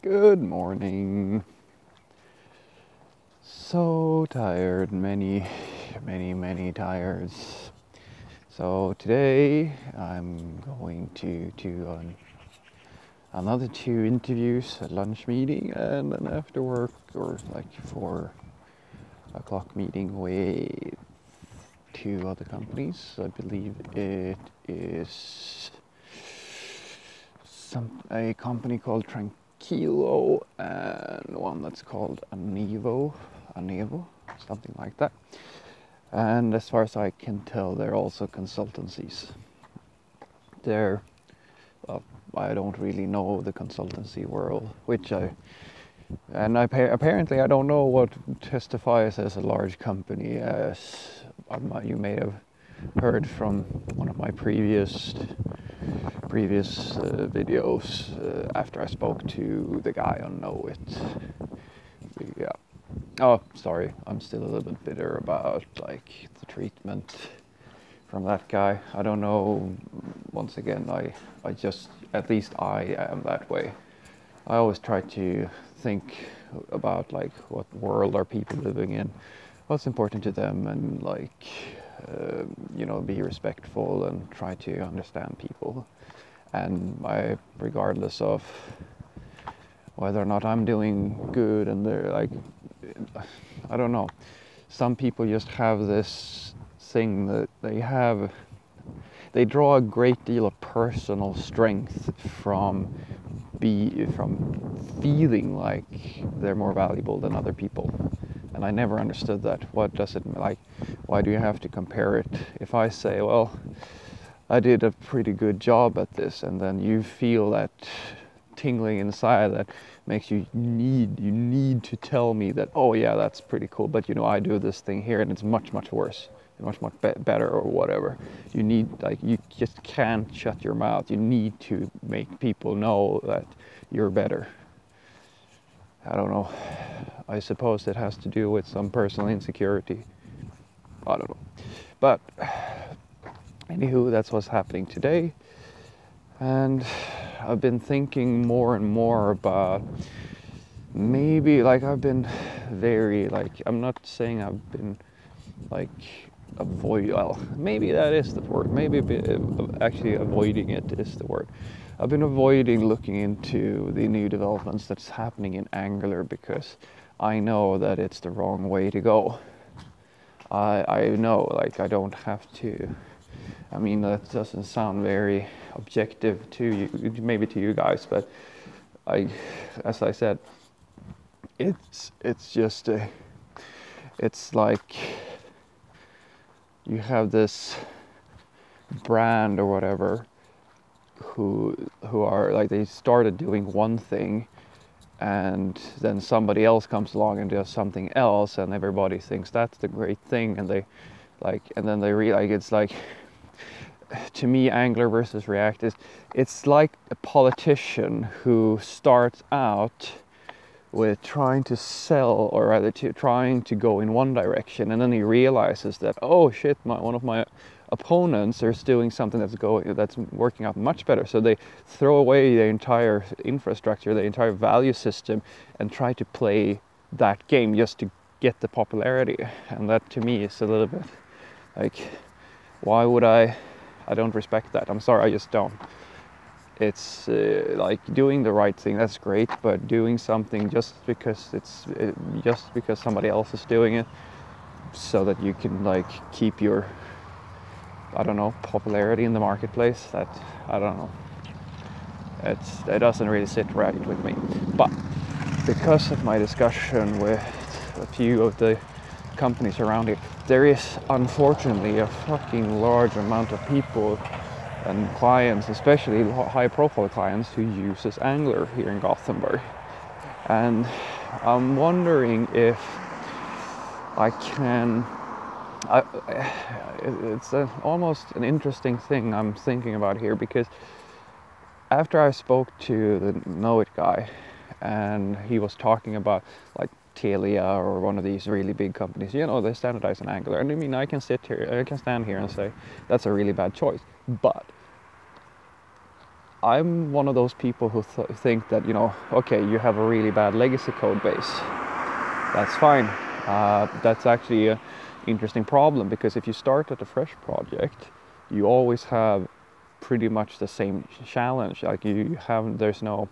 Good morning. So tired, many tires. So today I'm going to another 2 interviews, a lunch meeting, and an after work or like 4 o'clock meeting with 2 other companies. I believe it is a company called Tranquilo and one that's called Anevo, something like that. And as far as I can tell, they're also consultancies. I don't really know the consultancy world, apparently I don't know what testifies as a large company, as you may have heard from one of my previous videos after I spoke to the guy on Know It. Yeah. Oh, sorry, I'm still a little bit bitter about like the treatment from that guy. I don't know. Once again, I just, at least I am that way. I always try to think about like what world are people living in, what's important to them, and like be respectful and try to understand people. And regardless of whether or not I'm doing good, and they're like, I don't know. Some people just have this thing that they draw a great deal of personal strength from feeling like they're more valuable than other people. And I never understood that. What does it like? Why do you have to compare it? If I say, well, I did a pretty good job at this, and then you feel that tingling inside that makes you need to tell me that, oh yeah, that's pretty cool, but I do this thing here and it's much worse, much better, or whatever. You just can't shut your mouth. You need to make people know that you're better. I don't know. I suppose it has to do with some personal insecurity. I don't know. But anywho, that's what's happening today. And I've been thinking more and more about maybe I've been very I'm not saying I've been maybe that is the word. Maybe actually avoiding it is the word. I've been avoiding looking into the new developments that's happening in Angular because I know that it's the wrong way to go. I know, I don't have to. I mean, that doesn't sound very objective to you, maybe to you guys, but as I said, it's just it's like you have this brand or whatever who are they started doing one thing, and then somebody else comes along and does something else, and everybody thinks that's the great thing, and then they realize it's like, to me, Angular versus React it's like a politician who starts out with trying to sell, or rather trying to go in one direction, and then he realizes that, oh shit, one of my opponents is doing something that's working out much better. So they throw away the entire infrastructure, the entire value system, and try to play that game just to get the popularity. And that to me is a little bit like, why would I don't respect that. I'm sorry, I just don't. It's like doing the right thing, that's great, but doing something just because somebody else is doing it, so that you can keep your, I don't know, popularity in the marketplace, that, I don't know, it doesn't really sit right with me. But because of my discussion with a few of the companies around here, there is unfortunately a fucking large amount of people and clients, especially high profile clients, who uses Angular here in Gothenburg. And I'm wondering if it's almost an interesting thing I'm thinking about here, because after I spoke to the Know It guy, and he was talking about Telia or one of these really big companies, they standardize on Angular. And I mean, I can stand here and say that's a really bad choice. But I'm one of those people who think that, you know, okay, you have a really bad legacy code base. That's fine. That's actually an interesting problem, because if you start at a fresh project, you always have pretty much the same challenge. Like you have, there's no,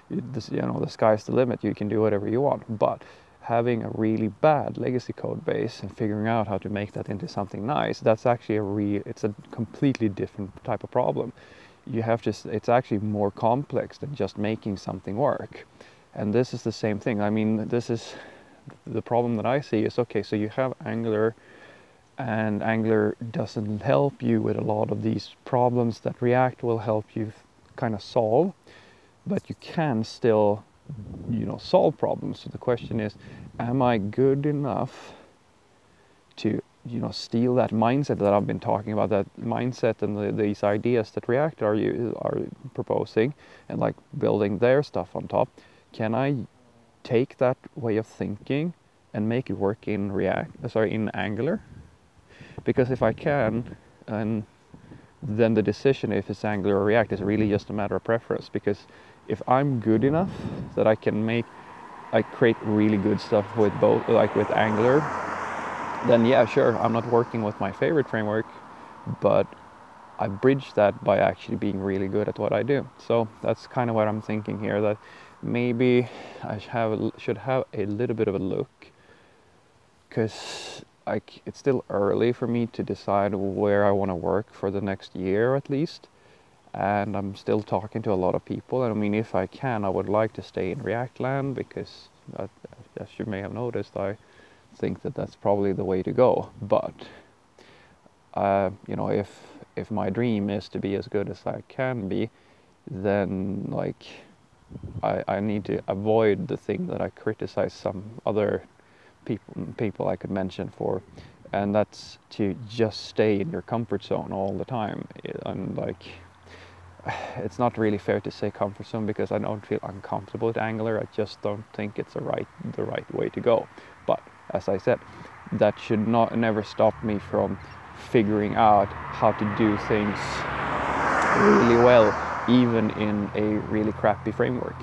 this, you know, the sky's the limit. You can do whatever you want. But having a really bad legacy code base and figuring out how to make that into something nice, that's actually it's a completely different type of problem. You have to, it's actually more complex than just making something work. And this is the same thing. I mean, this is the problem that I see is, okay, so you have Angular, and Angular doesn't help you with a lot of these problems that React will help you kind of solve, but you can still, you know, solve problems. So the question is, am I good enough to, you know, steal that mindset that I've been talking about, that mindset and these ideas that React are proposing, and like building their stuff on top? Can I take that way of thinking and make it work in in Angular? Because if I can, and then the decision if it's Angular or React is really just a matter of preference. Because if I'm good enough that I can create really good stuff with both, like with Angular, then yeah, sure, I'm not working with my favorite framework, but I bridge that by actually being really good at what I do. So that's kind of what I'm thinking here, that maybe I should have a little bit of a look, because it's still early for me to decide where I want to work for the next year at least. And I'm still talking to a lot of people. And I mean, if I can, I would like to stay in React land, because as you may have noticed, I think that that's probably the way to go. But you know, if my dream is to be as good as I can be, then like I need to avoid the thing that I criticize some other people I could mention for, and that's to just stay in your comfort zone all the time. And like, it's not really fair to say comfort zone, because I don't feel uncomfortable with Angular. I just don't think it's the right way to go. But as I said, that should never stop me from figuring out how to do things really well, even in a really crappy framework.